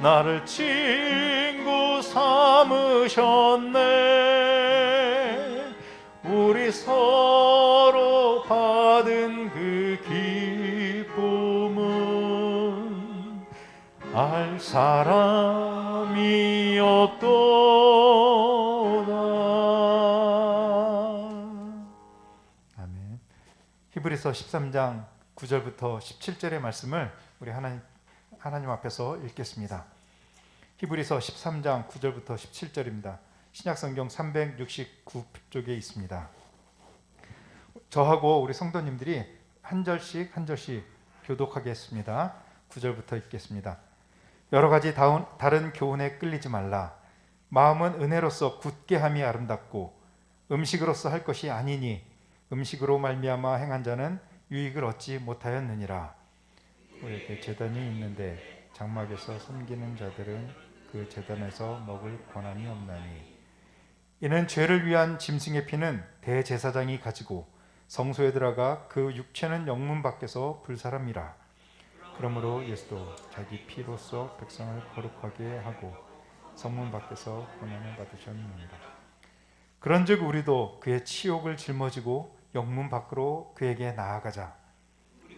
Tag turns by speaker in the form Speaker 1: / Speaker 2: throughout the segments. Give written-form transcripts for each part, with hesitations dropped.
Speaker 1: 나를 친구 삼으셨네. 우리 서로 받은 그 기쁨은 알 사람이 없도다. 아멘. 히브리서 13장 9절부터 17절의 말씀을 우리 하나님 앞에서 읽겠습니다. 히브리서 13장 9절부터 17절입니다. 신약성경 369쪽에 있습니다. 저하고 우리 성도님들이 한 절씩 교독하겠습니다. 9절부터 읽겠습니다. 여러 가지 다른 교훈에 끌리지 말라. 마음은 은혜로서 굳게 함이 아름답고 음식으로서 할 것이 아니니 음식으로 말미암아 행한 자는 유익을 얻지 못하였느니라. 우리에게 제단이 있는데 장막에서 섬기는 자들은 그 제단에서 먹을 권한이 없나니 이는 죄를 위한 짐승의 피는 대제사장이 가지고 성소에 들어가 그 육체는 영문 밖에서 불사람이라. 그러므로 예수도 자기 피로써 백성을 거룩하게 하고 성문 밖에서 권한을 받으셨느니라. 그런즉 우리도 그의 치욕을 짊어지고 영문 밖으로 그에게 나아가자.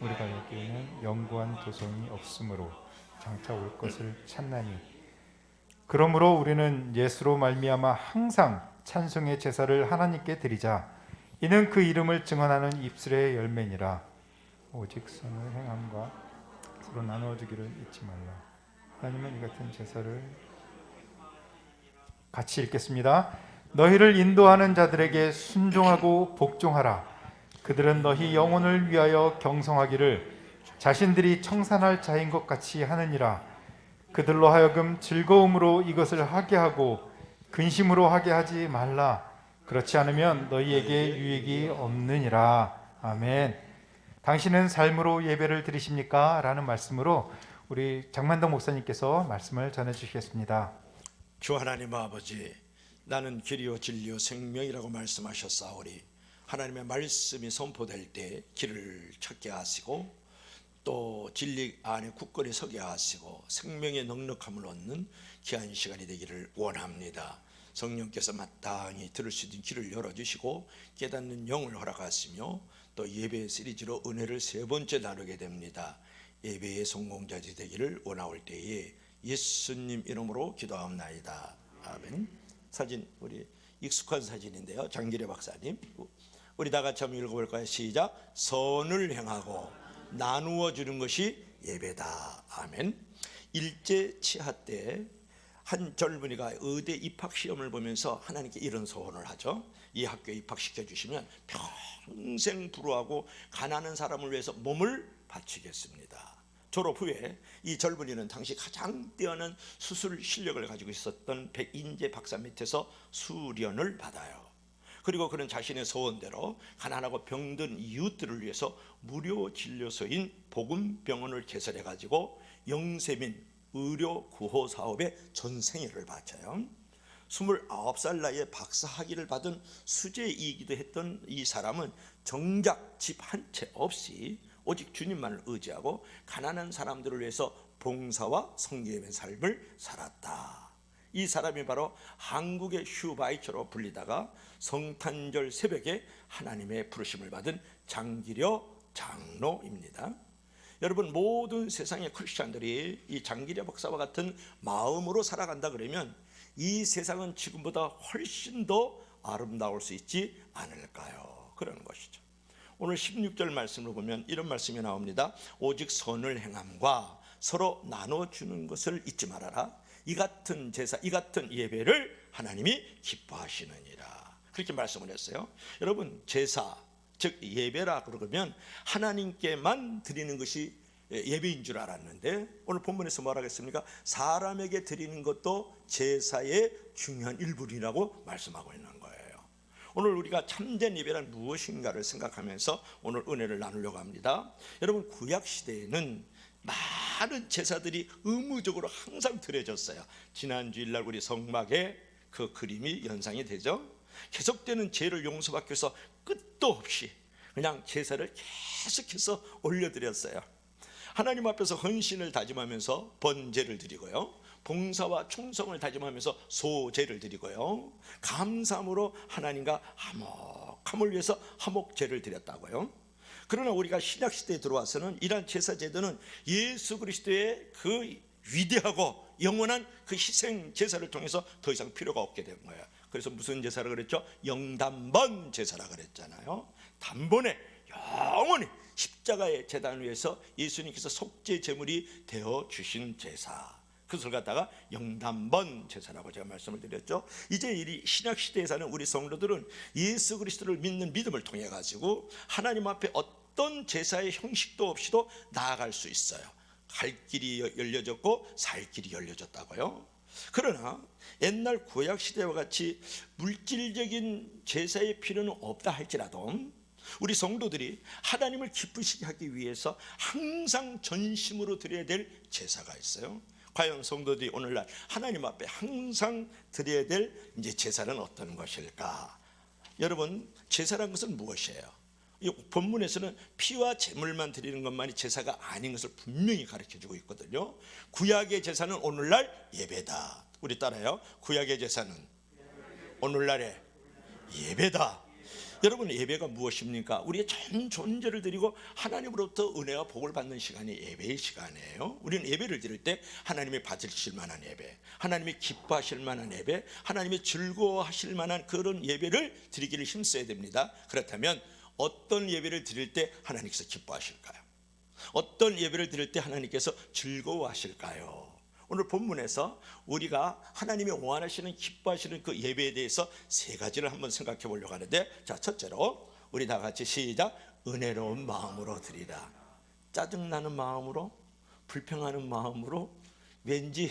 Speaker 1: 우리가 여기에는 영구한 도성이 없으므로 장차 올 것을 찾나니 그러므로 우리는 예수로 말미암아 항상 찬송의 제사를 하나님께 드리자. 이는 그 이름을 증언하는 입술의 열매니라. 오직 선을 행함과 서로 나누어 주기를 잊지 말라. 하나님은 이 같은 제사를 같이 읽겠습니다. 너희를 인도하는 자들에게 순종하고 복종하라. 그들은 너희 영혼을 위하여 경성하기를 자신들이 청산할 자인 것 같이 하느니라. 그들로 하여금 즐거움으로 이것을 하게 하고 근심으로 하게 하지 말라. 그렇지 않으면 너희에게 유익이 없느니라. 아멘. 당신은 삶으로 예배를 드리십니까? 라는 말씀으로 우리 장만덕 목사님께서 말씀을 전해주시겠습니다.
Speaker 2: 주 하나님 아버지, 나는 길이요 진리요 생명이라고 말씀하셨사오니 하나님의 말씀이 선포될 때 길을 찾게 하시고 또 진리 안에 굳건히 서게 하시고 생명의 넉넉함을 얻는 귀한 시간이 되기를 원합니다. 성령께서 마땅히 들을 수 있는 길을 열어주시고 깨닫는 영을 허락하시며 또 예배 시리즈로 은혜를 3번째 나누게 됩니다. 예배의 성공자지 되기를 원하올 때에 예수님 이름으로 기도하옵나이다. 아멘. 사진 우리 익숙한 사진인데요. 장기래 박사님, 우리 다 같이 한번 읽어볼까요? 시작. 선을 행하고 나누어 주는 것이 예배다. 아멘. 일제 치하 때 한 젊은이가 의대 입학 시험을 보면서 하나님께 이런 소원을 하죠. 이 학교에 입학시켜 주시면 평생 불우하고 가난한 사람을 위해서 몸을 바치겠습니다. 졸업 후에 이 젊은이는 당시 가장 뛰어난 수술 실력을 가지고 있었던 백인재 박사 밑에서 수련을 받아요. 그리고 그는 자신의 소원대로 가난하고 병든 이웃들을 위해서 무료 진료소인 복음병원을 개설해 가지고 영세민 의료 구호 사업에 전생애를 바쳐요. 29살 나이에 박사 학위를 받은 수재이기도 했던 이 사람은 정작 집 한 채 없이 오직 주님만을 의지하고 가난한 사람들을 위해서 봉사와 섬김의 삶을 살았다. 이 사람이 바로 한국의 슈바이처로 불리다가 성탄절 새벽에 하나님의 부르심을 받은 장기려 장로입니다. 여러분, 모든 세상의 크리스찬들이 이 장기려 박사와 같은 마음으로 살아간다 그러면 이 세상은 지금보다 훨씬 더 아름다울 수 있지 않을까요? 그런 것이죠. 오늘 16절 말씀을 보면 이런 말씀이 나옵니다. 오직 선을 행함과 서로 나눠주는 것을 잊지 말아라. 이 같은 제사, 이 같은 예배를 하나님이 기뻐하시느니라. 그렇게 말씀을 했어요. 여러분, 제사, 즉 예배라 그러면 하나님께만 드리는 것이 예배인 줄 알았는데 오늘 본문에서 뭐라고 했습니까? 사람에게 드리는 것도 제사의 중요한 일부이라고 말씀하고 있는 거예요. 오늘 우리가 참된 예배란 무엇인가를 생각하면서 오늘 은혜를 나누려고 합니다. 여러분, 구약시대에는 많은 제사들이 의무적으로 항상 드려졌어요. 지난 주일날 우리 성막에 그 그림이 연상이 되죠. 계속되는 죄를 용서받기 위해서 끝도 없이 그냥 제사를 계속해서 올려드렸어요. 하나님 앞에서 헌신을 다짐하면서 번제를 드리고요, 봉사와 충성을 다짐하면서 소제를 드리고요, 감사함으로 하나님과 화목함을 위해서 화목제를 드렸다고요. 그러나 우리가 신약시대에 들어와서는 이러한 제사제도는 예수 그리스도의 그 위대하고 영원한 그 희생 제사를 통해서 더 이상 필요가 없게 된 거예요. 그래서 무슨 제사라 그랬죠? 영단번 제사라 그랬잖아요. 단번에 영원히 십자가의 제단 위에서 예수님께서 속죄 제물이 되어 주신 제사, 그것을 갖다가 영단번 제사라고 제가 말씀을 드렸죠. 이제 이 신약 시대에 사는 우리 성도들은 예수 그리스도를 믿는 믿음을 통해 가지고 하나님 앞에 어떤 제사의 형식도 없이도 나아갈 수 있어요. 갈 길이 열려졌고 살 길이 열려졌다고요. 그러나 옛날 구약 시대와 같이 물질적인 제사의 필요는 없다 할지라도 우리 성도들이 하나님을 기쁘시게 하기 위해서 항상 전심으로 드려야 될 제사가 있어요. 과연 성도들이 오늘날 하나님 앞에 항상 드려야 될 이제 제사는 어떤 것일까? 여러분, 제사란 것은 무엇이에요? 이 본문에서는 피와 제물만 드리는 것만이 제사가 아닌 것을 분명히 가르쳐주고 있거든요. 구약의 제사는 오늘날 예배다. 우리 따라요. 구약의 제사는 오늘날의 예배다. 여러분, 예배가 무엇입니까? 우리의 전 존재를 드리고 하나님으로부터 은혜와 복을 받는 시간이 예배의 시간이에요. 우리는 예배를 드릴 때 하나님이 받으실 만한 예배, 하나님이 기뻐하실 만한 예배, 하나님이 즐거워하실 만한 그런 예배를 드리기를 힘써야 됩니다. 그렇다면 어떤 예배를 드릴 때 하나님께서 기뻐하실까요? 어떤 예배를 드릴 때 하나님께서 즐거워하실까요? 오늘 본문에서 우리가 하나님이 원하시는 기뻐하시는 그 예배에 대해서 세 가지를 한번 생각해 보려고 하는데, 자, 첫째로 우리 다 같이 시작. 은혜로운 마음으로 드리라. 짜증나는 마음으로, 불평하는 마음으로, 왠지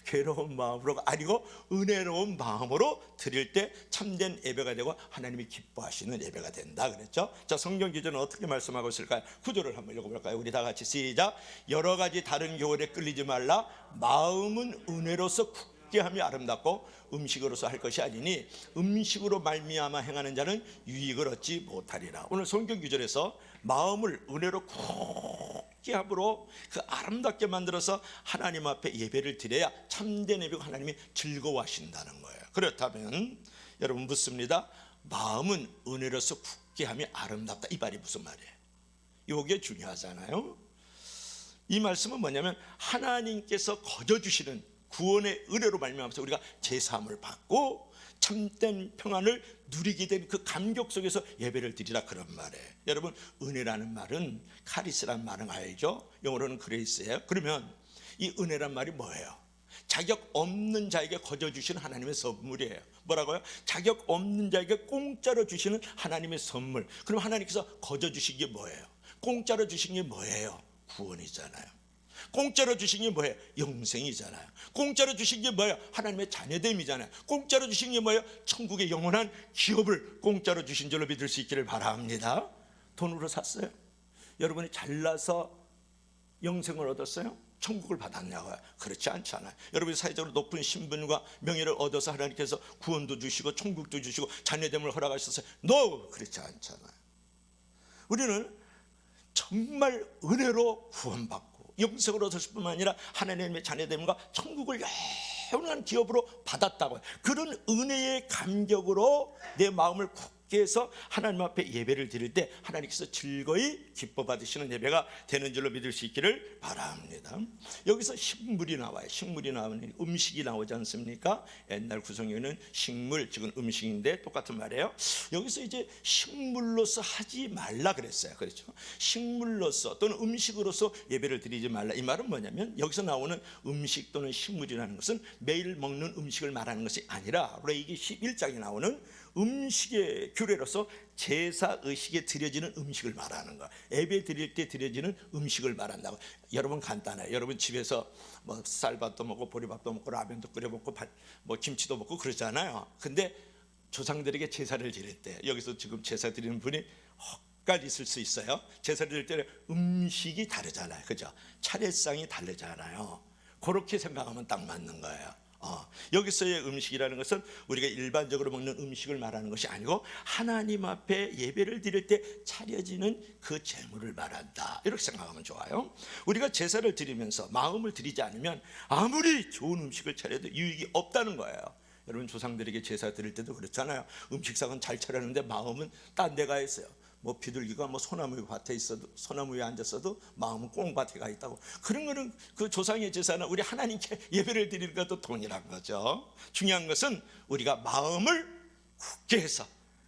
Speaker 2: 괴로운 마음으로 아니고 은혜로운 마음으로 드릴 때 참된 예배가 되고 하나님이 기뻐하시는 예배가 된다 그랬죠. 자, 성경 기준은 어떻게 말씀하고 있을까요? 구절을 한번 읽어볼까요? 우리 다 같이 시작. 여러 가지 다른 교훈에 끌리지 말라. 마음은 은혜로서 굳게 하며 아름답고 음식으로서 할 것이 아니니 음식으로 말미암아 행하는 자는 유익을 얻지 못하리라. 오늘 성경 구절에서 마음을 은혜로 굳게 함으로 그 아름답게 만들어서 하나님 앞에 예배를 드려야 참된 예배가 하나님이 즐거워하신다는 거예요. 그렇다면 여러분 묻습니다. 마음은 은혜로서 굳게 하며 아름답다, 이 말이 무슨 말이에요? 이게 중요하잖아요. 이 말씀은 뭐냐면 하나님께서 거저주시는 구원의 은혜로 말미암아서 우리가 제사함을 받고 참된 평안을 누리게 된 그 감격 속에서 예배를 드리라, 그런 말이에요. 여러분, 은혜라는 말은 카리스라는 말은 알죠? 영어로는 그레이스예요. 그러면 이 은혜란 말이 뭐예요? 자격 없는 자에게 거저 주시는 하나님의 선물이에요. 뭐라고요? 자격 없는 자에게 공짜로 주시는 하나님의 선물. 그럼 하나님께서 거저 주신 게 뭐예요? 공짜로 주신 게 뭐예요? 구원이잖아요. 공짜로 주신 게 뭐예요? 영생이잖아요. 공짜로 주신 게 뭐예요? 하나님의 자녀됨이잖아요. 공짜로 주신 게 뭐예요? 천국의 영원한 기업을 공짜로 주신 줄로 믿을 수 있기를 바랍니다. 돈으로 샀어요? 여러분이 잘나서 영생을 얻었어요? 천국을 받았냐고요? 그렇지 않잖아요. 여러분이 사회적으로 높은 신분과 명예를 얻어서 하나님께서 구원도 주시고 천국도 주시고 자녀됨을 허락하셨어요? No, 그렇지 않잖아요. 우리는 정말 은혜로 구원받고 영생을 얻었을 뿐만 아니라 하나님의 자녀됨과 천국을 영원한 기업으로 받았다고요. 그런 은혜의 감격으로 내 마음을 굳게 해서 하나님 앞에 예배를 드릴 때 하나님께서 즐거이 기뻐 받으시는 예배가 되는 줄로 믿을 수 있기를 바랍니다. 여기서 식물이 나와요. 식물이 나오는, 음식이 나오지 않습니까? 옛날 구성에는 식물, 지금 음식인데 똑같은 말이에요. 여기서 이제 식물로서 하지 말라 그랬어요. 그렇죠? 식물로서 또는 음식으로서 예배를 드리지 말라. 이 말은 뭐냐면 여기서 나오는 음식 또는 식물이라는 것은 매일 먹는 음식을 말하는 것이 아니라 레위기 11장에 나오는 음식의 규례로서 제사 의식에 드려지는 음식을 말하는 거야. 예배 드릴 때 드려지는 음식을 말한다고. 여러분 간단해요. 여러분 집에서 뭐 쌀밥도 먹고 보리밥도 먹고 라면도 끓여 먹고 뭐 김치도 먹고 그러잖아요. 근데 조상들에게 제사를 드릴 때, 여기서 지금 제사 드리는 분이 헛갈 있을 수 있어요. 제사를 드릴 때 음식이 다르잖아요. 그죠? 차례상이 다르잖아요. 그렇게 생각하면 딱 맞는 거예요. 여기서의 음식이라는 것은 우리가 일반적으로 먹는 음식을 말하는 것이 아니고 하나님 앞에 예배를 드릴 때 차려지는 그 제물을 말한다, 이렇게 생각하면 좋아요. 우리가 제사를 드리면서 마음을 드리지 않으면 아무리 좋은 음식을 차려도 유익이 없다는 거예요. 여러분, 조상들에게 제사 드릴 때도 그렇잖아요. 음식상은 잘 차렸는데 마음은 딴 데 가 있어요. 뭐 비둘기가 뭐 소나무 밭에 있어도, 소나무 위에 앉았어도 마음은 꽁밭에 가 있다고. 그런 거는 그 조상의 제사는 우리 하나님께 예배를 드리는 것도 동일한 거죠. 중요한 것은 우리가 마음을 굳게 해서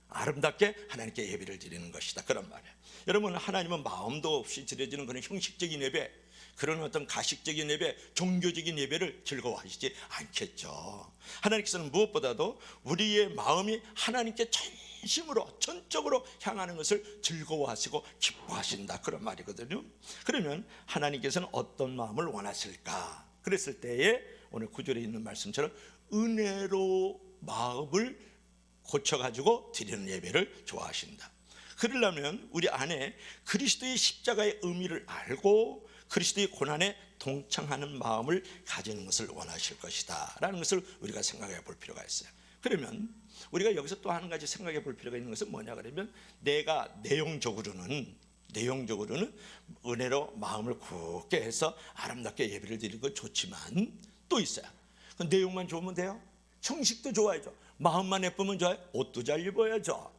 Speaker 2: 아름답게 하나님께 예배를 드리는 것이다, 그런 말이에요. 여러분, 하나님은 마음도 없이 드려지는 그런 형식적인 예배, 그런 어떤 가식적인 예배, 종교적인 예배를 즐거워하시지 않겠죠. 하나님께서는 무엇보다도 우리의 마음이 하나님께 전심으로 전적으로 향하는 것을 즐거워하시고 기뻐하신다, 그런 말이거든요. 그러면 하나님께서는 어떤 마음을 원하실까? 그랬을 때에 오늘 구절에 있는 말씀처럼 은혜로 마음을 고쳐가지고 드리는 예배를 좋아하신다. 그러려면 우리 안에 그리스도의 십자가의 의미를 알고 그리스도의 고난에 동참하는 마음을 가지는 것을 원하실 것이다 라는 것을 우리가 생각해 볼 필요가 있어요. 그러면 우리가 여기서 또 한 가지 생각해 볼 필요가 있는 것은 뭐냐 그러면, 내가 내용적으로는 은혜로 마음을 굳게 해서 아름답게 예배를 드리는 건 좋지만 또 있어요. 그 내용만 좋으면 돼요? 형식도 좋아야죠. 마음만 예쁘면 좋아요? 옷도 잘 입어야죠.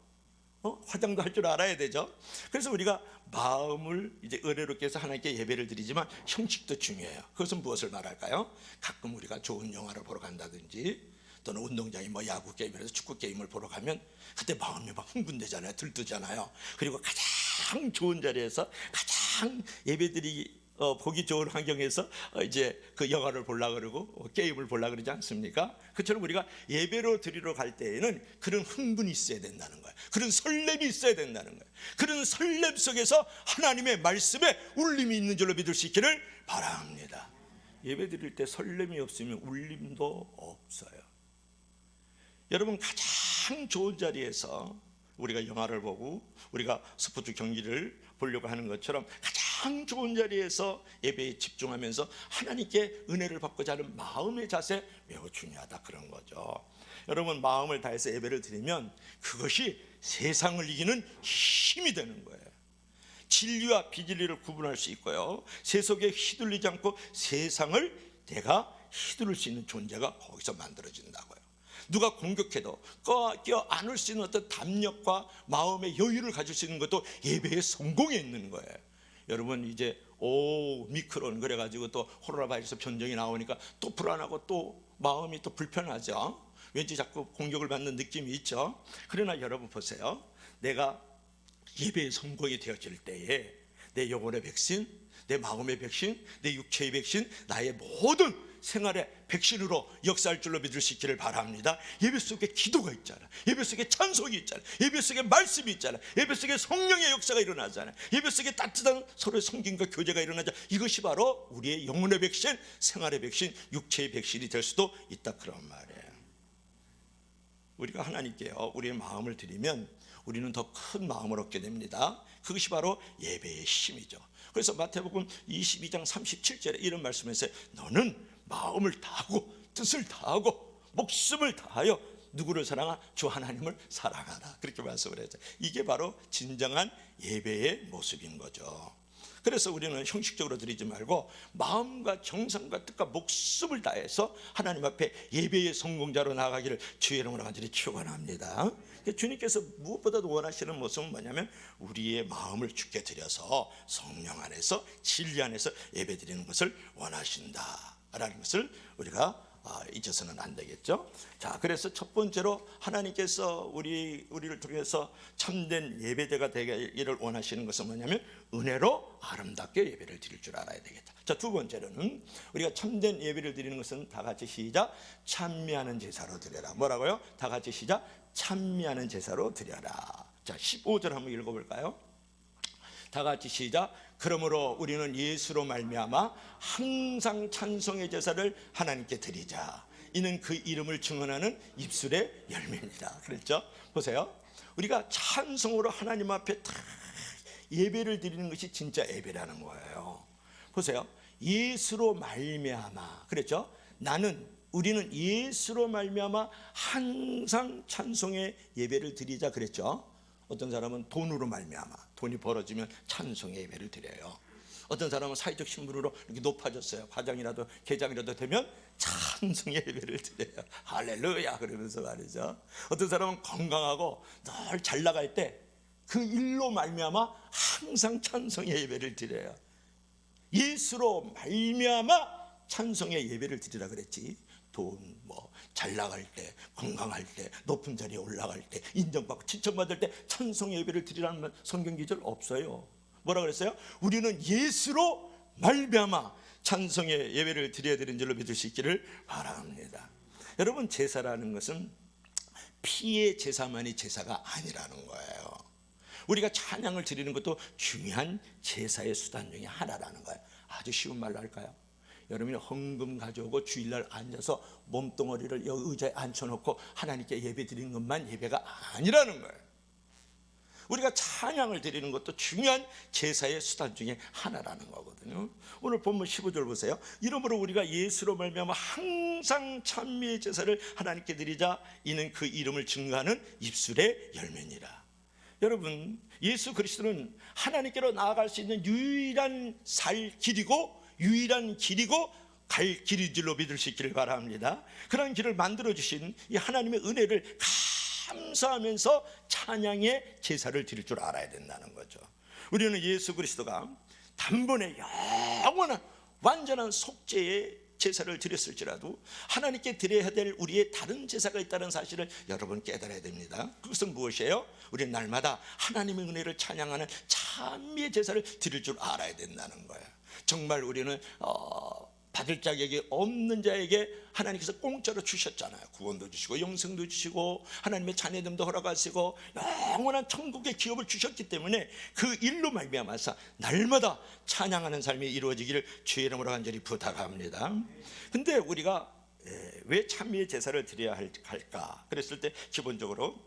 Speaker 2: 화장도 할 줄 알아야 되죠. 그래서 우리가 마음을 이제 은혜롭게 해서 하나님께 예배를 드리지만 형식도 중요해요. 그것은 무엇을 말할까요? 가끔 우리가 좋은 영화를 보러 간다든지 또는 운동장에 뭐 야구 게임이라서 축구 게임을 보러 가면 그때 마음이 막 흥분되잖아요. 들뜨잖아요. 그리고 가장 좋은 자리에서 가장 예배드리 보기 좋은 환경에서 이제 그 영화를 보려고 그러고 게임을 보려고 그러지 않습니까? 그처럼 우리가 예배로 드리러 갈 때에는 그런 흥분이 있어야 된다는 거예요. 그런 설렘이 있어야 된다는 거예요. 그런 설렘 속에서 하나님의 말씀에 울림이 있는 줄로 믿을 수 있기를 바랍니다. 예배 드릴 때 설렘이 없으면 울림도 없어요. 여러분, 가장 좋은 자리에서 우리가 영화를 보고 우리가 스포츠 경기를 보려고 하는 것처럼 가장 좋은 자리에서 예배에 집중하면서 하나님께 은혜를 받고자 하는 마음의 자세, 매우 중요하다, 그런 거죠. 여러분, 마음을 다해서 예배를 드리면 그것이 세상을 이기는 힘이 되는 거예요. 진리와 비진리를 구분할 수 있고요, 세속에 휘둘리지 않고 세상을 내가 휘두를 수 있는 존재가 거기서 만들어진다고요. 누가 공격해도 껴안을 수 있는 어떤 담력과 마음의 여유를 가질 수 있는 것도 예배의 성공에 있는 거예요. 여러분, 이제 미크론 그래가지고 또 코로나 바이러스 변종이 나오니까 또 불안하고 또 마음이 또 불편하죠. 왠지 자꾸 공격을 받는 느낌이 있죠. 그러나 여러분 보세요. 내가 예배의 성공이 되어질 때에 내 영혼의 백신, 내 마음의 백신, 내 육체의 백신, 나의 모든 생활의 백신으로 역사할 줄로 믿을 수 있기를 바랍니다. 예배 속에 기도가 있잖아. 예배 속에 찬송이 있잖아. 예배 속에 말씀이 있잖아. 예배 속에 성령의 역사가 일어나잖아. 예배 속에 따뜻한 서로의 성김과 교제가 일어나잖아. 이것이 바로 우리의 영혼의 백신, 생활의 백신, 육체의 백신이 될 수도 있다, 그런 말이에요. 우리가 하나님께요 우리의 마음을 드리면 우리는 더 큰 마음을 얻게 됩니다. 그것이 바로 예배의 힘이죠. 그래서 마태복음 22장 37절에 이런 말씀을 했어요. 너는 마음을 다하고 뜻을 다하고 목숨을 다하여 누구를 사랑하? 주 하나님을 사랑하라, 그렇게 말씀을 했죠. 이게 바로 진정한 예배의 모습인 거죠. 그래서 우리는 형식적으로 드리지 말고 마음과 정성과 뜻과 목숨을 다해서 하나님 앞에 예배의 성공자로 나아가기를 주의 이름으로 간절히 축원합니다. 주님께서 무엇보다도 원하시는 모습은 뭐냐면 우리의 마음을 주께 드려서 성령 안에서 진리 안에서 예배 드리는 것을 원하신다라는 것을 우리가 잊어서는 안 되겠죠. 자, 그래서 첫 번째로 하나님께서 우리를 통해서 참된 예배자가 되기를 원하시는 것은 뭐냐면 은혜로 아름답게 예배를 드릴 줄 알아야 되겠다. 자, 두 번째로는 우리가 참된 예배를 드리는 것은 다 같이 시작, 찬미하는 제사로 드려라. 뭐라고요? 다 같이 시작, 찬미하는 제사로 드려라. 자, 15절 한번 읽어볼까요? 다 같이 시작. 그러므로 우리는 예수로 말미암아 항상 찬송의 제사를 하나님께 드리자. 이는 그 이름을 증언하는 입술의 열매입니다. 그랬죠? 보세요. 우리가 찬송으로 하나님 앞에 다 예배를 드리는 것이 진짜 예배라는 거예요. 보세요. 예수로 말미암아 그랬죠? 나는 우리는 예수로 말미암아 항상 찬송의 예배를 드리자 그랬죠. 어떤 사람은 돈으로 말미암아 돈이 벌어지면 찬송의 예배를 드려요. 어떤 사람은 사회적 신분으로 이렇게 높아졌어요. 과장이라도 계장이라도 되면 찬송의 예배를 드려요. 할렐루야 그러면서 말이죠. 어떤 사람은 건강하고 늘 잘 나갈 때 그 일로 말미암아 항상 찬송의 예배를 드려요. 예수로 말미암아 찬송의 예배를 드리라 그랬지. 돈, 잘 나갈 때, 건강할 때, 높은 자리에 올라갈 때, 인정받고 칭찬받을 때 찬송의 예배를 드리라는 성경 기절 없어요. 뭐라 그랬어요? 우리는 예수로 말미암아 찬송의 예배를 드려야 되는 줄로 믿을 수 있기를 바랍니다. 여러분, 제사라는 것은 피의 제사만이 제사가 아니라는 거예요. 우리가 찬양을 드리는 것도 중요한 제사의 수단 중에 하나라는 거예요. 아주 쉬운 말로 할까요? 여러분이 헌금 가져오고 주일날 앉아서 몸뚱어리를 여기 의자에 앉혀놓고 하나님께 예배 드리는 것만 예배가 아니라는 거예요. 우리가 찬양을 드리는 것도 중요한 제사의 수단 중에 하나라는 거거든요. 오늘 본문 15절 보세요. 이러므로 우리가 예수로 말미암아 항상 찬미의 제사를 하나님께 드리자. 이는 그 이름을 증거하는 입술의 열매니라. 여러분, 예수 그리스도는 하나님께로 나아갈 수 있는 유일한 길이고 갈 길인 줄로 믿을 수 있기를 바랍니다. 그런 길을 만들어주신 이 하나님의 은혜를 감사하면서 찬양의 제사를 드릴 줄 알아야 된다는 거죠. 우리는 예수 그리스도가 단번에 영원한 완전한 속죄의 제사를 드렸을지라도 하나님께 드려야 될 우리의 다른 제사가 있다는 사실을 여러분 깨달아야 됩니다. 그것은 무엇이에요? 우리는 날마다 하나님의 은혜를 찬양하는 찬미의 제사를 드릴 줄 알아야 된다는 거예요. 정말 우리는 받을 자격이 없는 자에게 하나님께서 공짜로 주셨잖아요. 구원도 주시고 영생도 주시고 하나님의 자녀됨도 허락하시고 영원한 천국의 기업을 주셨기 때문에 그 일로 말미암아서 날마다 찬양하는 삶이 이루어지기를 주의 이름으로 간절히 부탁합니다. 근데 우리가 왜 찬미의 제사를 드려야 할까? 그랬을 때 기본적으로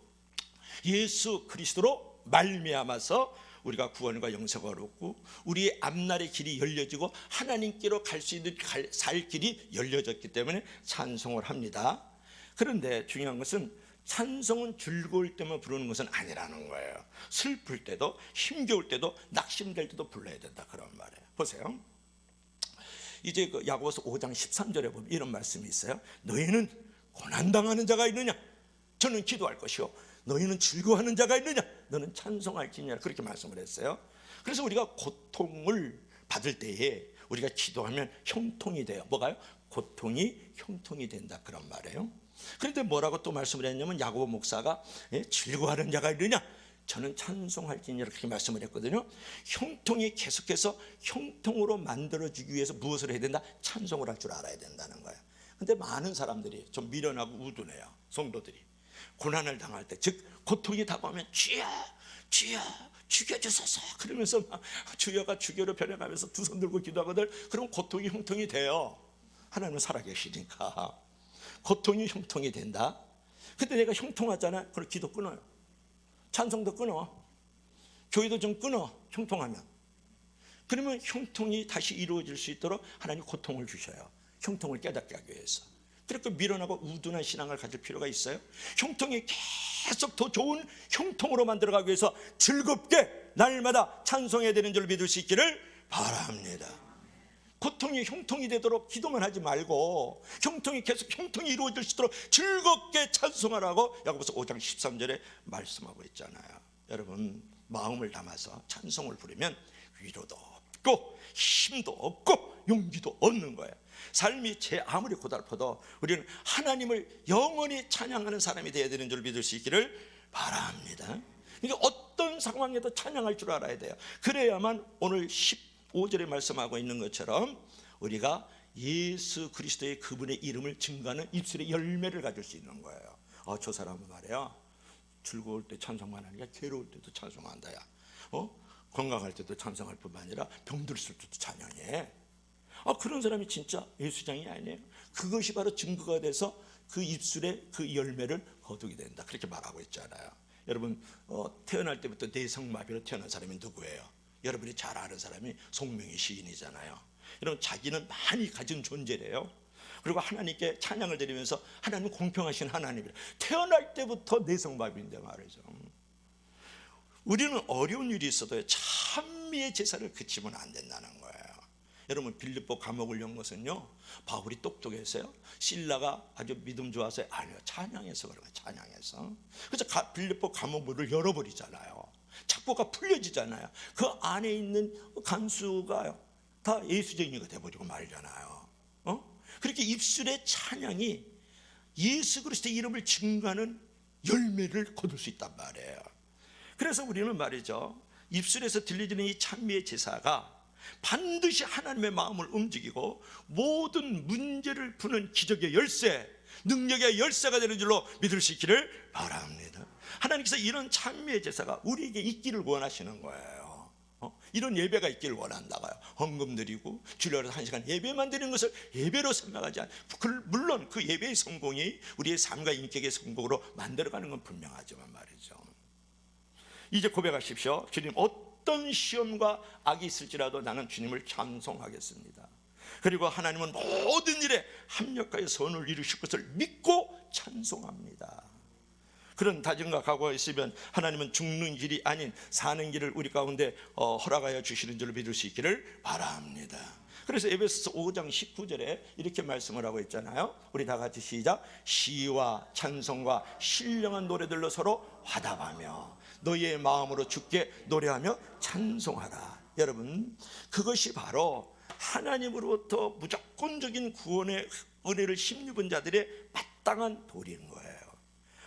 Speaker 2: 예수 그리스도로 말미암아서 우리가 구원과 영생을 얻고 우리의 앞날의 길이 열려지고 하나님께로 갈 수 있는 살 길이 열려졌기 때문에 찬송을 합니다. 그런데 중요한 것은 찬송은 즐거울 때만 부르는 것은 아니라는 거예요. 슬플 때도 힘겨울 때도 낙심될 때도 불러야 된다 그런 말이에요. 보세요. 이제 그 야고보서 5장 13절에 보면 이런 말씀이 있어요. 너희는 고난당하는 자가 있느냐? 저는 기도할 것이요 너희는 즐거워하는 자가 있느냐? 너는 찬송할지니라. 그렇게 말씀을 했어요. 그래서 우리가 고통을 받을 때에 우리가 기도하면 형통이 돼요. 뭐가요? 고통이 형통이 된다 그런 말이에요. 그런데 뭐라고 또 말씀을 했냐면 야고보 목사가 즐거워하는 자가 있느냐? 저는 찬송할지니라 그렇게 말씀을 했거든요. 형통이 계속해서 형통으로 만들어지기 위해서 무엇을 해야 된다? 찬송을 할 줄 알아야 된다는 거예요. 근데 많은 사람들이 좀 미련하고 우둔해요. 성도들이 고난을 당할 때, 즉 고통이 다가오면 주여 주여 죽여주소서 그러면서 막 주여가 주교로 변해가면서 두 손 들고 기도하거든. 그럼 고통이 형통이 돼요. 하나님은 살아계시니까 고통이 형통이 된다. 근데 내가 형통하잖아. 그럼 기도 끊어요. 찬송도 끊어. 교회도 좀 끊어. 형통하면. 그러면 형통이 다시 이루어질 수 있도록 하나님 고통을 주셔요. 형통을 깨닫게 하기 위해서. 그렇게 미련하고 우둔한 신앙을 가질 필요가 있어요. 형통이 계속 더 좋은 형통으로 만들어가기 위해서 즐겁게 날마다 찬송해야 되는 줄 믿을 수 있기를 바랍니다. 고통이 형통이 되도록 기도만 하지 말고 형통이 계속 형통이 이루어질 수 있도록 즐겁게 찬송하라고 야고보서 5장 13절에 말씀하고 있잖아요. 여러분, 마음을 담아서 찬송을 부르면 위로도 없고 힘도 없고 용기도 없는 거예요. 삶이 아무리 고달퍼도 우리는 하나님을 영원히 찬양하는 사람이 되어야 되는 줄 믿을 수 있기를 바랍니다. 그러니까 어떤 상황에도 찬양할 줄 알아야 돼요. 그래야만 오늘 15절에 말씀하고 있는 것처럼 우리가 예수 그리스도의 그분의 이름을 증거하는 입술의 열매를 가질 수 있는 거예요. 저 사람은 말이야, 즐거울 때 찬송만 하니까 괴로울 때도 찬송한다. 야, 건강할 때도 찬송할 뿐만 아니라 병들었을 때도 찬양해. 그런 사람이 진짜 예수장이 아니에요. 그것이 바로 증거가 돼서 그 입술에 그 열매를 거두게 된다. 그렇게 말하고 있잖아요. 여러분, 태어날 때부터 내성마비로 태어난 사람이 누구예요? 여러분이 잘 아는 사람이 송명희 시인이잖아요. 여러분, 자기는 많이 가진 존재래요. 그리고 하나님께 찬양을 드리면서 하나님은 공평하신 하나님이라. 태어날 때부터 내성밥인데 말이죠. 우리는 어려운 일이 있어도 찬미의 제사를 그치면 안 된다는 거예요. 여러분, 빌립보 감옥을 연 것은요, 바울이 똑똑해서요, 실라가 아주 믿음 좋아서? 아니요, 찬양해서 그런 거예요. 찬양해서. 그래서 빌립보 감옥 문을 열어버리잖아요. 착고가 풀려지잖아요. 그 안에 있는 간수가 다 예수쟁이가 돼버리고 말잖아요. 그렇게 입술의 찬양이 예수 그리스도의 이름을 증거하는 열매를 거둘 수 있단 말이에요. 그래서 우리는 말이죠, 입술에서 들려지는 이 찬미의 제사가 반드시 하나님의 마음을 움직이고 모든 문제를 푸는 기적의 열쇠, 능력의 열쇠가 되는 줄로 믿을 수 있기를 바랍니다. 하나님께서 이런 찬미의 제사가 우리에게 있기를 원하시는 거예요. 이런 예배가 있기를 원한다고요. 헌금 드리고 주일날에 1시간 예배만 드리는 것을 예배로 생각하지 않아요. 물론 그 예배의 성공이 우리의 삶과 인격의 성공으로 만들어가는 건 분명하지만 말이죠, 이제 고백하십시오. 주님, 어떤 시험과 악이 있을지라도 나는 주님을 찬송하겠습니다. 그리고 하나님은 모든 일에 합력하여 선을 이루실 것을 믿고 찬송합니다. 그런 다짐과 각오가 있으면 하나님은 죽는 길이 아닌 사는 길을 우리 가운데 허락하여 주시는 줄을 믿을 수 있기를 바랍니다. 그래서 에베소서 5장 19절에 이렇게 말씀을 하고 있잖아요. 우리 다 같이 시작. 시와 찬송과 신령한 노래들로 서로 화답하며 너희의 마음으로 주께 노래하며 찬송하라. 여러분, 그것이 바로 하나님으로부터 무조건적인 구원의 은혜를 힘입은 자들의 마땅한 도리인 거예요.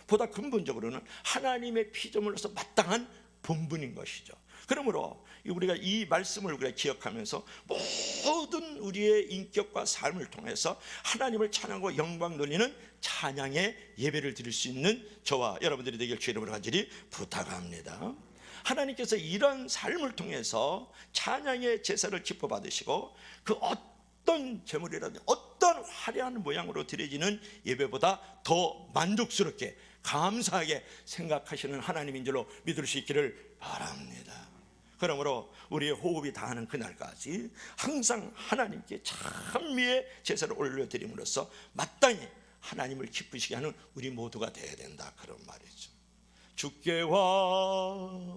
Speaker 2: 보다 근본적으로는 하나님의 피조물로서 마땅한 본분인 것이죠. 그러므로 우리가 이 말씀을 우리가 기억하면서 모든 우리의 인격과 삶을 통해서 하나님을 찬양하고 영광 돌리는 찬양의 예배를 드릴 수 있는 저와 여러분들이 되길 주의 이름으로 간절히 부탁합니다. 하나님께서 이런 삶을 통해서 찬양의 제사를 기뻐 받으시고 그 어떤 제물이라든지 어떤 화려한 모양으로 드려지는 예배보다 더 만족스럽게 감사하게 생각하시는 하나님인 줄로 믿을 수 있기를 바랍니다. 그러므로 우리의 호흡이 다하는 그날까지 항상 하나님께 찬미의 제사를 올려드림으로써 마땅히 하나님을 기쁘시게 하는 우리 모두가 되어야 된다, 그런 말이죠. 주께와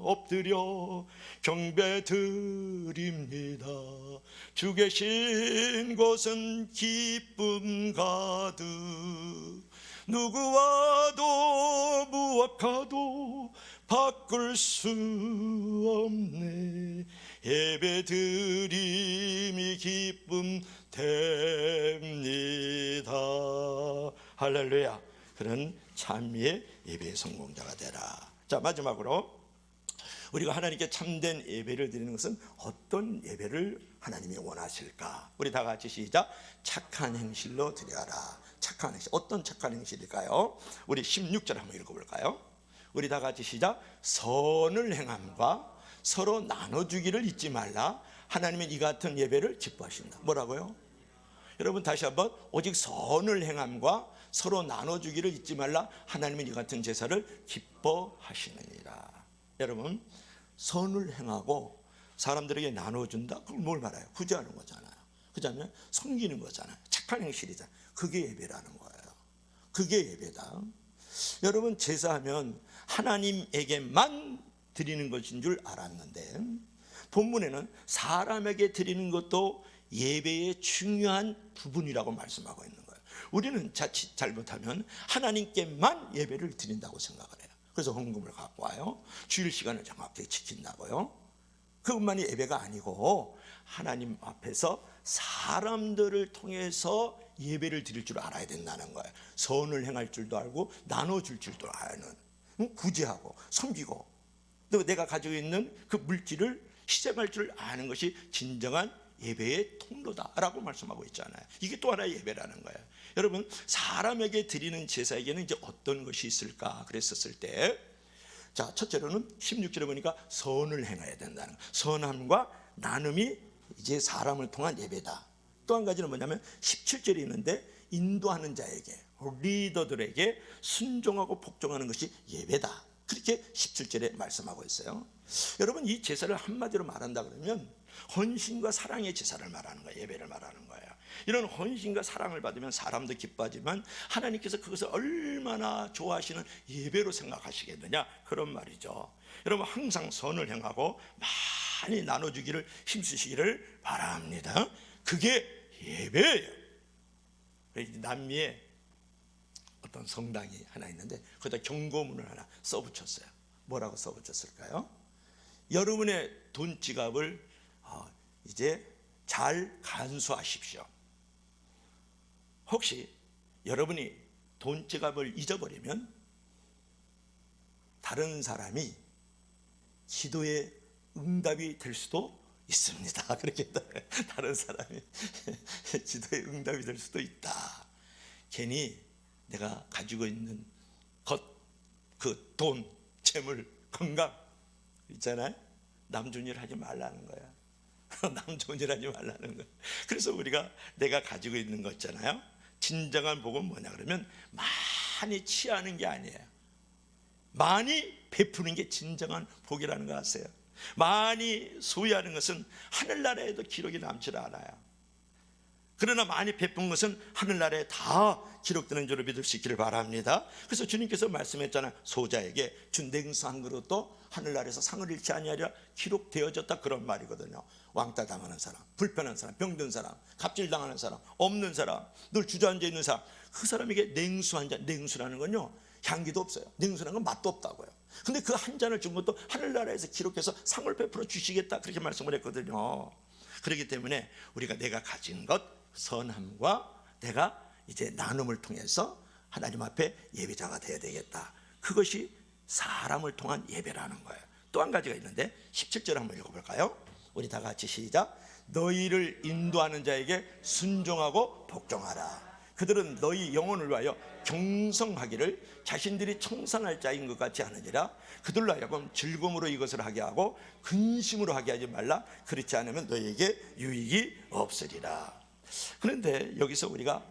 Speaker 2: 엎드려 경배 드립니다. 주 계신 곳은 기쁨 가득 누구와도 무엇과도 바꿀 수 없네. 예배 드림이 기쁨 됩니다. 할렐루야. 그런 찬미의 예배의 성공자가 되라. 자, 마지막으로 우리가 하나님께 참된 예배를 드리는 것은 어떤 예배를 하나님이 원하실까? 우리 다 같이 시작. 착한 행실로 드려라. 착한 행실. 어떤 착한 행실일까요? 우리 16절 한번 읽어볼까요? 우리 다 같이 시작. 선을 행함과 서로 나눠주기를 잊지 말라. 하나님은 이 같은 예배를 기뻐하신다. 뭐라고요? 여러분 다시 한번. 오직 선을 행함과 서로 나눠주기를 잊지 말라. 하나님은 이 같은 제사를 기뻐하시느니라. 여러분, 선을 행하고 사람들에게 나눠준다? 그걸 뭘 말해요? 구제하는 거잖아요. 그렇다면 섬기는 거잖아요. 착한 행실이잖아요. 그게 예배라는 거예요. 그게 예배다. 여러분, 제사하면 하나님에게만 드리는 것인 줄 알았는데 본문에는 사람에게 드리는 것도 예배의 중요한 부분이라고 말씀하고 있는 거예요. 우리는 자칫 잘못하면 하나님께만 예배를 드린다고 생각을 해요. 그래서 헌금을 갖고 와요. 주일 시간을 정확하게 지킨다고요. 그것만이 예배가 아니고 하나님 앞에서 사람들을 통해서 예배를 드릴 줄 알아야 된다는 거예요. 선을 행할 줄도 알고 나눠줄 줄도 아는, 구제하고 섬기고 또 내가 가지고 있는 그 물질을 희생할 줄 아는 것이 진정한 예배의 통로다라고 말씀하고 있잖아요. 이게 또 하나의 예배라는 거예요. 여러분, 사람에게 드리는 제사에게는 이제 어떤 것이 있을까 그랬었을 때, 자, 첫째로는 16절에 보니까 선을 행해야 된다는 거예요. 선함과 나눔이 이제 사람을 통한 예배다. 또 한 가지는 뭐냐면 17절에 있는데 인도하는 자에게, 리더들에게 순종하고 복종하는 것이 예배다. 그렇게 17절에 말씀하고 있어요. 여러분, 이 제사를 한마디로 말한다 그러면 헌신과 사랑의 제사를 말하는 거예요. 예배를 말하는 거예요. 이런 헌신과 사랑을 받으면 사람도 기뻐하지만 하나님께서 그것을 얼마나 좋아하시는 예배로 생각하시겠느냐, 그런 말이죠. 여러분, 항상 선을 행하고 많이 나눠주기를 힘쓰시기를 바랍니다. 그게 예배예요. 남미에 어떤 성당이 하나 있는데 거기다 경고문을 하나 써붙였어요. 뭐라고 써붙였을까요? 여러분의 돈 지갑을 이제 잘 간수하십시오. 혹시 여러분이 돈 지갑을 잊어버리면 다른 사람이 기도에 응답이 될 수도 있습니다. 그렇게 다른 사람이 기도에 응답이 될 수도 있다. 괜히 내가 가지고 있는 것, 그 돈, 재물, 건강 있잖아요. 남 좋은 일 하지 말라는 거야. 남 좋은 일 하지 말라는 거야. 그래서 우리가 내가 가지고 있는 거 있잖아요. 진정한 복은 뭐냐 그러면 많이 취하는 게 아니에요. 많이 베푸는 게 진정한 복이라는 거 아세요? 많이 소유하는 것은 하늘나라에도 기록이 남지 않아요. 그러나 많이 베푼 것은 하늘나라에 다 기록되는 줄을 믿을 수 있기를 바랍니다. 그래서 주님께서 말씀했잖아요. 소자에게 준 냉수한 그릇도 하늘나라에서 상을 잃지 아니하리라 기록되어졌다, 그런 말이거든요. 왕따 당하는 사람, 불편한 사람, 병든 사람, 갑질당하는 사람, 없는 사람, 늘 주저앉아 있는 사람, 그 사람에게 냉수 한 잔, 냉수라는 건요 향기도 없어요. 냉수라는 건 맛도 없다고요. 근데 그 한 잔을 준 것도 하늘나라에서 기록해서 상을 베풀어 주시겠다, 그렇게 말씀을 했거든요. 그렇기 때문에 우리가 내가 가진 것, 선함과 내가 이제 나눔을 통해서 하나님 앞에 예배자가 되어야 되겠다. 그것이 사람을 통한 예배라는 거예요. 또 한 가지가 있는데 17절 한번 읽어볼까요? 우리 다 같이 시작. 너희를 인도하는 자에게 순종하고 복종하라. 그들은 너희 영혼을 위하여 경성하기를 자신들이 청산할 자인 것 같이 하느니라. 그들로 하여금 즐거움으로 이것을 하게 하고 근심으로 하게 하지 말라. 그렇지 않으면 너희에게 유익이 없으리라. 그런데 여기서 우리가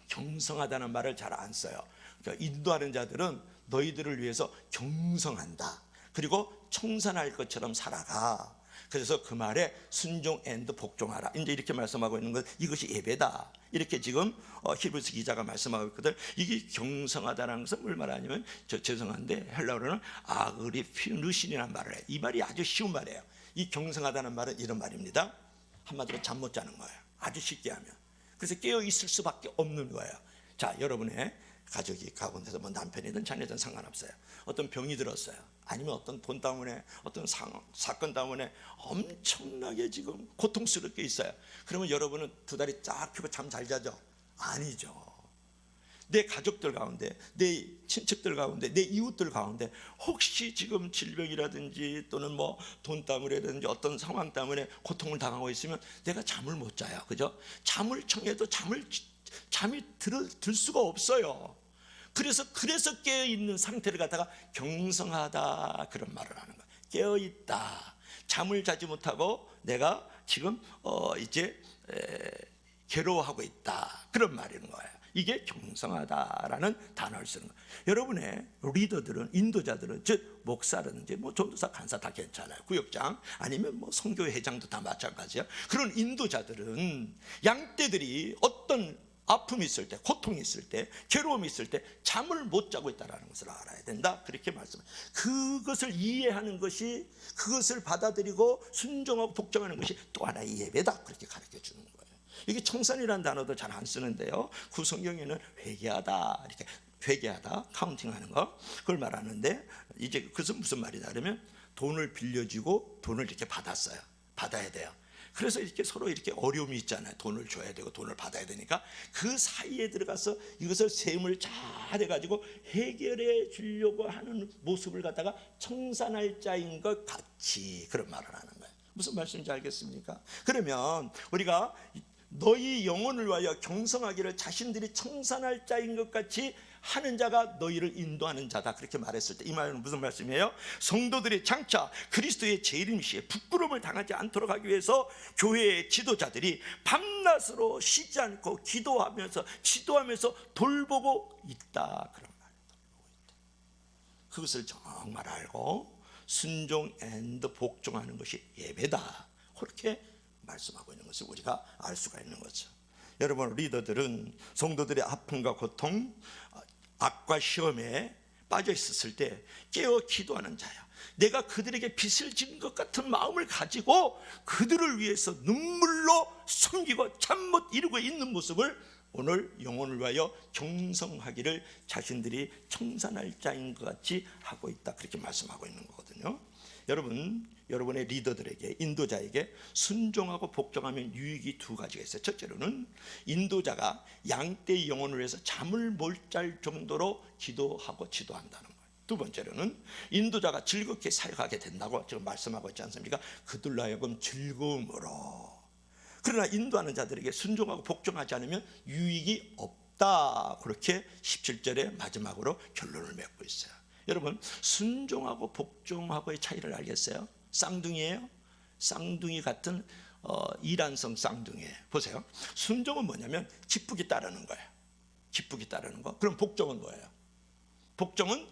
Speaker 2: 경성하다는 말을 잘 안 써요. 그러니까 인도하는 자들은 너희들을 위해서 경성한다. 그리고 청산할 것처럼 살아가. 그래서 그 말에 순종 앤드 복종하라, 이제 이렇게 말씀하고 있는 것, 이것이 예배다, 이렇게 지금 히브리서 기자가 말씀하고 있거든. 이게 경성하다는 것은 뭘 말하냐면, 죄송한데 헬라어로는 아그리피누신이라는 말을 해요. 이 말이 아주 쉬운 말이에요. 이 경성하다는 말은 이런 말입니다. 한마디로 잠 못 자는 거예요. 아주 쉽게 하면. 그래서 깨어 있을 수밖에 없는 거예요. 자, 여러분의 가족이 가운데서 뭐 남편이든 자녀든 상관없어요. 어떤 병이 들었어요. 아니면 어떤 돈 때문에, 어떤 사건 때문에 엄청나게 지금 고통스럽게 있어요. 그러면 여러분은 두 다리 쫙 펴고 잠 잘 자죠? 아니죠. 내 가족들 가운데, 내 친척들 가운데, 내 이웃들 가운데 혹시 지금 질병이라든지 또는 뭐 돈 때문에라든지 어떤 상황 때문에 고통을 당하고 있으면 내가 잠을 못 자요. 그죠? 잠을 청해도 잠이 들 수가 없어요. 그래서 깨어 있는 상태를 갖다가 경성하다, 그런 말을 하는 거예요. 깨어 있다. 잠을 자지 못하고 내가 지금 이제 괴로워하고 있다, 그런 말인 거예요. 이게 경성하다라는 단어를 쓰는 거예요. 여러분의 리더들은, 인도자들은, 즉 목사라든지 뭐 전도사, 간사 다 괜찮아요. 구역장 아니면 뭐 선교회 회장도 다 마찬가지예요. 그런 인도자들은 양떼들이 어떤 아픔이 있을 때, 고통이 있을 때, 괴로움이 있을 때 잠을 못 자고 있다는 것을 알아야 된다, 그렇게 말씀해요. 그것을 이해하는 것이, 그것을 받아들이고 순종하고 복종하는 것이 또 하나의 예배다, 그렇게 가르쳐 주는 거예요. 이게 청산이라는 단어도 잘 안 쓰는데요, 구성경에는 회개하다, 이렇게 회개하다, 카운팅하는 거, 그걸 말하는데, 이제 그것은 무슨 말이냐 그러면 돈을 빌려주고 돈을 이렇게 받았어요. 받아야 돼요. 그래서 이렇게 서로 이렇게 어려움이 있잖아요. 돈을 줘야 되고 돈을 받아야 되니까 그 사이에 들어가서 이것을 세움을 잘 해가지고 해결해 주려고 하는 모습을 갖다가 청산할 자인 것 같이, 그런 말을 하는 거예요. 무슨 말씀인지 알겠습니까? 그러면 우리가 너희 영혼을 위하여 경성하기를 자신들이 청산할 자인 것 같이 하는 자가 너희를 인도하는 자다, 그렇게 말했을 때 이 말은 무슨 말씀이에요? 성도들이 장차 그리스도의 재림 시에 부끄러움을 당하지 않도록 하기 위해서 교회의 지도자들이 밤낮으로 쉬지 않고 기도하면서 돌보고 있다, 그런 말. 그것을 정말 알고 순종 앤드 복종하는 것이 예배다, 그렇게 말씀하고 있는 것을 우리가 알 수가 있는 거죠. 여러분, 리더들은 성도들의 아픔과 고통, 악과 시험에 빠져 있었을 때 깨어 기도하는 자야. 내가 그들에게 빚을 진 것 같은 마음을 가지고 그들을 위해서 눈물로 섬기고 잠 못 이루고 있는 모습을 오늘 영혼을 위하여 경성하기를 자신들이 청산할 자인 것 같이 하고 있다, 그렇게 말씀하고 있는 거거든요. 여러분, 여러분의 리더들에게, 인도자에게 순종하고 복종하면 유익이 두 가지가 있어요. 첫째로는 인도자가 양떼의 영혼을 위해서 잠을 못 잘 정도로 기도하고 지도한다는 거예요. 두 번째로는 인도자가 즐겁게 사역하게 된다고 지금 말씀하고 있지 않습니까? 그들로 하여금 즐거움으로. 그러나 인도하는 자들에게 순종하고 복종하지 않으면 유익이 없다, 그렇게 17절의 마지막으로 결론을 맺고 있어요. 여러분, 순종하고 복종하고의 차이를 알겠어요? 쌍둥이에요. 쌍둥이 같은 이란성 쌍둥이에요. 보세요. 순종은 뭐냐면 기쁘게 따르는 거예요. 기쁘게 따르는 거. 그럼 복종은 뭐예요? 복종은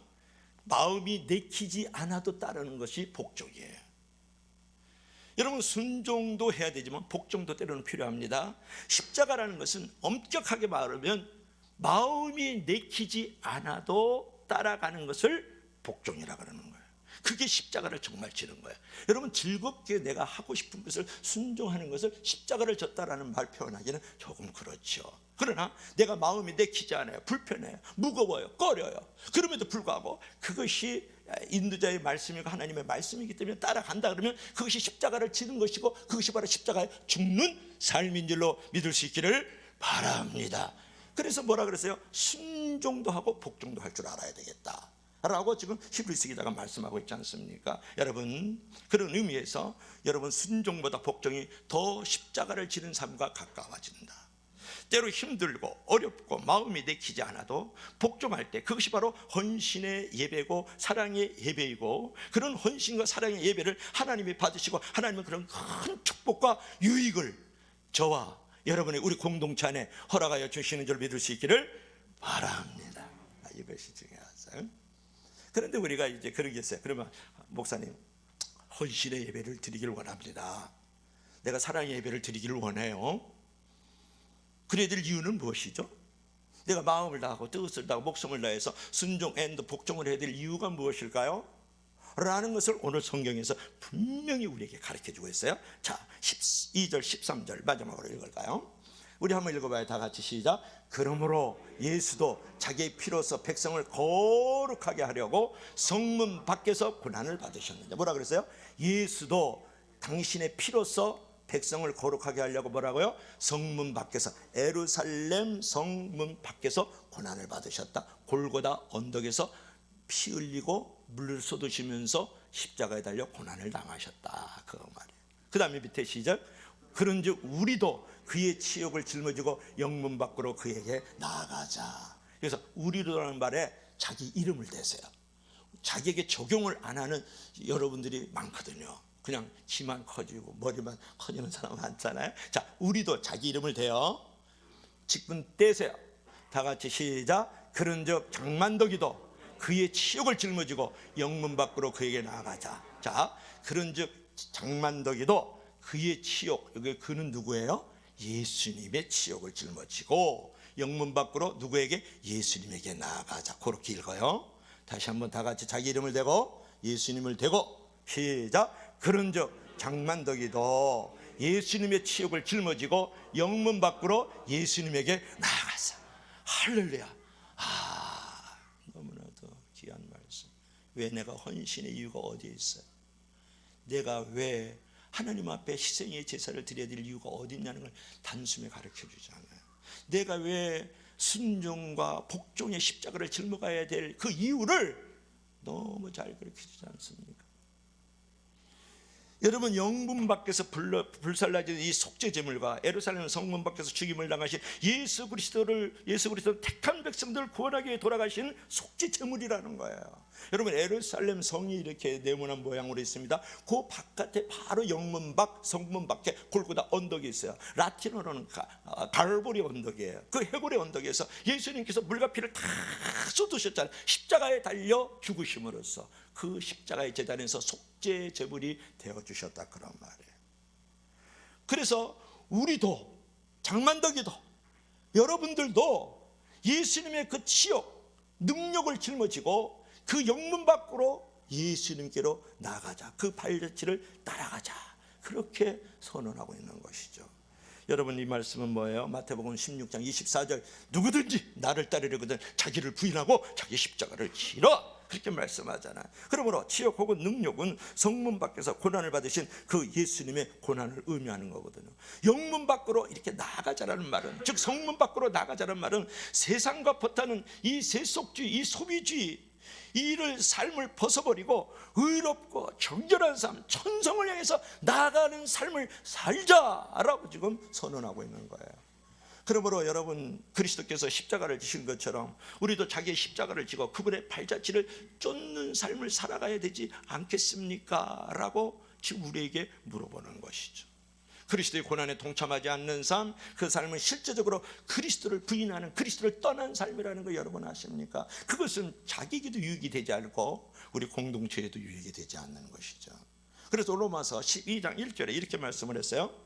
Speaker 2: 마음이 내키지 않아도 따르는 것이 복종이에요. 여러분, 순종도 해야 되지만 복종도 때로는 필요합니다. 십자가라는 것은 엄격하게 말하면 마음이 내키지 않아도 따라가는 것을 복종이라고 하는 거예요. 그게 십자가를 정말 지는 거예요. 여러분, 즐겁게 내가 하고 싶은 것을 순종하는 것을 십자가를 졌다라는 말 표현하기는 조금 그렇죠. 그러나 내가 마음이 내키지 않아요. 불편해요. 무거워요. 꺼려요. 그럼에도 불구하고 그것이 인도자의 말씀이고 하나님의 말씀이기 때문에 따라간다 그러면 그것이 십자가를 지는 것이고 그것이 바로 십자가에 죽는 삶인 줄로 믿을 수 있기를 바랍니다. 그래서 뭐라 그랬어요? 순종도 하고 복종도 할 줄 알아야 되겠다 라고 지금 히브리서 기자가 말씀하고 있지 않습니까? 여러분, 그런 의미에서 여러분, 순종보다 복종이 더 십자가를 지는 삶과 가까워진다. 때로 힘들고 어렵고 마음이 내키지 않아도 복종할 때 그것이 바로 헌신의 예배고 사랑의 예배이고, 그런 헌신과 사랑의 예배를 하나님이 받으시고 하나님은 그런 큰 축복과 유익을 저와 여러분의 우리 공동체 안에 허락하여 주시는 줄 믿을 수 있기를 바랍니다. 이것이 중요하죠. 그런데 우리가 이제 그러겠어요. 그러면 목사님, 헌신의 예배를 드리기를 원합니다. 내가 사랑의 예배를 드리기를 원해요. 그래야 될 이유는 무엇이죠? 내가 마음을 다하고 뜻을 다하고 목숨을 다해서 순종 앤드 복종을 해야 될 이유가 무엇일까요? 라는 것을 오늘 성경에서 분명히 우리에게 가르쳐주고 있어요. 자, 12절 13절 마지막으로 읽을까요? 우리 한번 읽어봐요. 다 같이 시작. 그러므로 예수도 자기의 피로서 백성을 거룩하게 하려고 성문 밖에서 고난을 받으셨느냐. 뭐라 그랬어요? 예수도 당신의 피로서 백성을 거룩하게 하려고 뭐라고요? 성문 밖에서, 예루살렘 성문 밖에서 고난을 받으셨다. 골고다 언덕에서 피 흘리고 물을 쏟으시면서 십자가에 달려 고난을 당하셨다, 그 말이에요. 그 다음에 밑에 시작. 그런즉 우리도 그의 치욕을 짊어지고 영문 밖으로 그에게 나아가자. 그래서 우리로라는 말에 자기 이름을 대세요. 자기에게 적용을 안 하는 여러분들이 많거든요. 그냥 키만 커지고 머리만 커지는 사람 많잖아요. 자, 우리도 자기 이름을 대요. 직분 떼세요. 다 같이 시작. 그런즉 장만덕이도 그의 치욕을 짊어지고 영문 밖으로 그에게 나아가자. 자, 그런즉 장만덕이도 그의 치욕, 여기 그는 누구예요? 예수님의 치욕을 짊어지고 영문 밖으로 누구에게? 예수님에게 나아가자. 그렇게 읽어요. 다시 한번 다 같이 자기 이름을 대고 예수님을 대고 시작. 그런즉 장만덕이도 예수님의 치욕을 짊어지고 영문 밖으로 예수님에게 나아가자. 할렐루야. 너무나도 귀한 말씀. 왜 내가 헌신의 이유가 어디에 있어요? 내가 왜 하나님 앞에 희생의 제사를 드려야 될 이유가 어디 있냐는 걸 단숨에 가르쳐 주지 않아요. 내가 왜 순종과 복종의 십자가를 짊어가야 될 그 이유를 너무 잘 가르쳐 주지 않습니까? 여러분, 영문 밖에서 불살라진 이 속죄 제물과 예루살렘 성문 밖에서 죽임을 당하신 예수 그리스도를 택한 백성들을 구원하기 위해 돌아가신 속죄 제물이라는 거예요. 여러분, 예루살렘 성이 이렇게 네모난 모양으로 있습니다. 그 바깥에 바로 영문 밖, 성문 밖에 골고다 언덕이 있어요. 라틴어로는 갈보리 언덕이에요. 그 해골의 언덕에서 예수님께서 물과 피를 다 쏟으셨잖아요. 십자가에 달려 죽으심으로써 그 십자가의 제단에서 속죄 제물이 되어주셨다, 그런 말이에요. 그래서 우리도 장만덕이도 여러분들도 예수님의 그 치욕, 능력을 짊어지고 그 영문 밖으로 예수님께로 나가자. 그 발자취를 따라가자. 그렇게 선언하고 있는 것이죠. 여러분, 이 말씀은 뭐예요? 마태복음 16장 24절, 누구든지 나를 따르려거든 자기를 부인하고 자기 십자가를 지러, 그렇게 말씀하잖아요. 그러므로 치욕 혹은 능력은 성문 밖에서 고난을 받으신 그 예수님의 고난을 의미하는 거거든요. 영문 밖으로 이렇게 나가자라는 말은, 즉 성문 밖으로 나가자라는 말은 세상과 버타는 이 세속주의, 이 소비주의, 이를 삶을 벗어버리고 의롭고 정결한 삶, 천성을 향해서 나아가는 삶을 살자라고 지금 선언하고 있는 거예요. 그러므로 여러분, 그리스도께서 십자가를 지신 것처럼 우리도 자기의 십자가를 지고 그분의 발자취를 쫓는 삶을 살아가야 되지 않겠습니까? 라고 지금 우리에게 물어보는 것이죠. 그리스도의 고난에 동참하지 않는 삶, 그 삶은 실제적으로 그리스도를 부인하는, 그리스도를 떠난 삶이라는 거 여러분 아십니까? 그것은 자기에게도 유익이 되지 않고 우리 공동체에도 유익이 되지 않는 것이죠. 그래서 로마서 12장 1절에 이렇게 말씀을 했어요.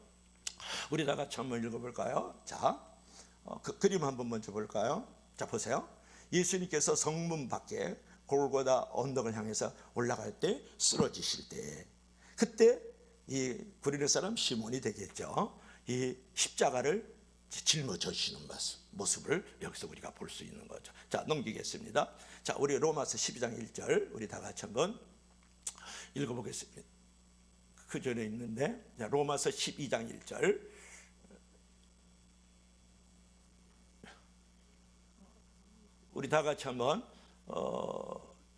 Speaker 2: 우리 다 같이 한번 읽어볼까요? 자, 그 그림 한번 먼저 볼까요? 자, 보세요. 예수님께서 성문 밖에 골고다 언덕을 향해서 올라갈 때, 쓰러지실 때, 그때 이 구리네 사람 시몬이 되겠죠. 이 십자가를 짊어지시는 모습을 여기서 우리가 볼 수 있는 거죠. 자, 넘기겠습니다. 자, 우리 로마서 12장 1절 우리 다 같이 한번 읽어보겠습니다. 그 전에 있는데, 자, 로마서 12장 1절 우리 다 같이 한번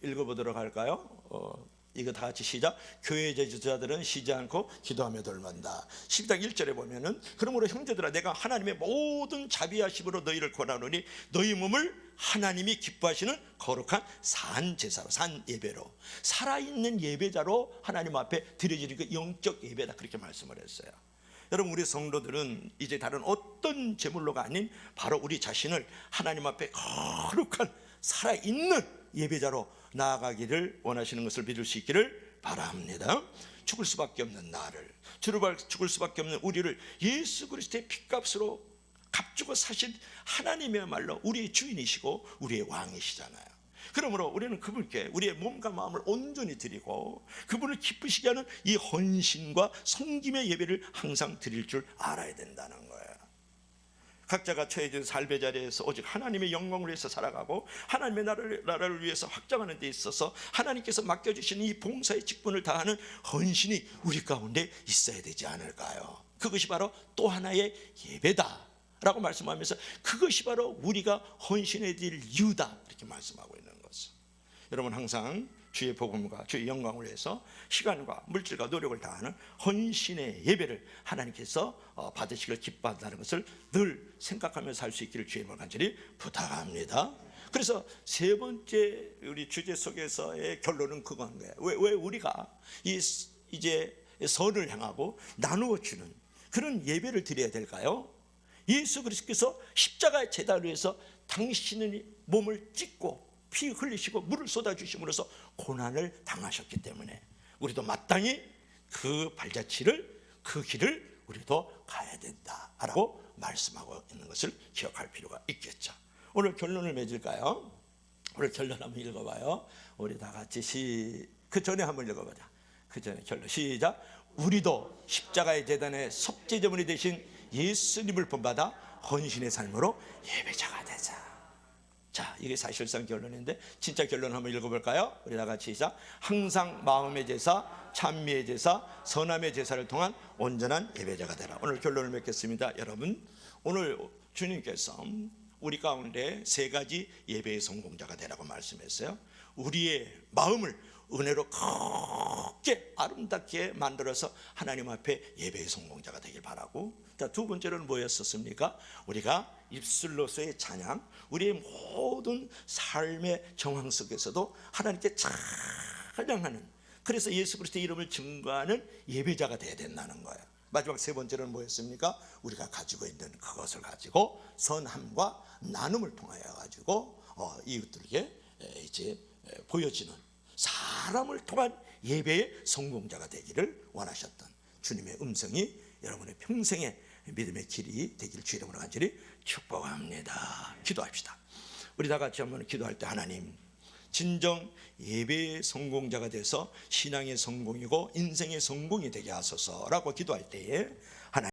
Speaker 2: 읽어보도록 할까요? 이거 다 같이 시작. 교회 제자들은 쉬지 않고 기도하며 돌만다. 12장 1절에 보면은, 그러므로 형제들아, 내가 하나님의 모든 자비하심으로 너희를 권하노니 너희 몸을 하나님이 기뻐하시는 거룩한 산 제사로, 산 예배로, 살아있는 예배자로 하나님 앞에 드려지는 그 영적 예배다, 그렇게 말씀을 했어요. 여러분, 우리 성도들은 이제 다른 어떤 제물로가 아닌 바로 우리 자신을 하나님 앞에 거룩한 살아있는 예배자로 나아가기를 원하시는 것을 믿을 수 있기를 바랍니다. 죽을 수밖에 없는 나를, 죽을 수밖에 없는 우리를 예수 그리스도의 핏값으로 값주고 사신 하나님이야말로 우리의 주인이시고 우리의 왕이시잖아요. 그러므로 우리는 그분께 우리의 몸과 마음을 온전히 드리고 그분을 기쁘시게 하는 이 헌신과 섬김의 예배를 항상 드릴 줄 알아야 된다는 거예요. 각자가 처해진 삶의 자리에서 오직 하나님의 영광을 위해서 살아가고 하나님의 나라를 위해서 확장하는 데 있어서 하나님께서 맡겨주신 이 봉사의 직분을 다하는 헌신이 우리 가운데 있어야 되지 않을까요? 그것이 바로 또 하나의 예배다 라고 말씀하면서 그것이 바로 우리가 헌신해야 될 이유다, 이렇게 말씀하고 있는 것을. 여러분, 항상 주의 복음과 주의 영광을 위해서 시간과 물질과 노력을 다하는 헌신의 예배를 하나님께서 받으시길 기뻐한다는 것을 늘 생각하면서 살 수 있기를 주의 이름으로 간절히 부탁합니다. 그래서 세 번째 우리 주제 속에서의 결론은 그건 거예요. 왜 우리가 이제 선을 향하고 나누어 주는 그런 예배를 드려야 될까요? 예수 그리스도께서 십자가의 제단을 위해서 당신의 몸을 찢고 피 흘리시고 물을 쏟아주심으로써 고난을 당하셨기 때문에 우리도 마땅히 그 발자취를, 그 길을 우리도 가야 된다라고 말씀하고 있는 것을 기억할 필요가 있겠죠. 오늘 결론을 맺을까요? 오늘 결론 한번 읽어봐요. 우리 다 같이 그 전에 한번 읽어보자. 그 전에 결론 시작. 우리도 십자가의 제단의 속죄제물이 되신 예수님을 본받아 헌신의 삶으로 예배자가 되자. 자, 이게 사실상 결론인데 진짜 결론 한번 읽어볼까요? 우리 다 같이 시작. 항상 마음의 제사, 찬미의 제사, 선함의 제사를 통한 온전한 예배자가 되라. 오늘 결론을 맺겠습니다. 여러분, 오늘 주님께서 우리 가운데 세 가지 예배의 성공자가 되라고 말씀했어요. 우리의 마음을 은혜로 크게 아름답게 만들어서 하나님 앞에 예배의 성공자가 되길 바라고, 자, 두 번째로는 뭐였었습니까? 우리가 입술로서의 찬양, 우리의 모든 삶의 정황 속에서도 하나님께 찬양하는, 그래서 예수 그리스도의 이름을 증거하는 예배자가 되어야 된다는 거예요. 마지막 세 번째로는 뭐였습니까? 우리가 가지고 있는 그것을 가지고 선함과 나눔을 통하여 가지고 이웃들에게 이제 보여지는 사람을 통한 예배의 성공자가 되기를 원하셨던 주님의 음성이 여러분의 평생에 믿음의 길이 되길 주의 이름으로 간절히 축복합니다. 기도합시다. 우리 다 같이 한번 기도할 때, 하나님, 진정 예배의 성공자가 돼서 신앙의 성공이고 인생의 성공이 되게 하소서라고 기도할 때에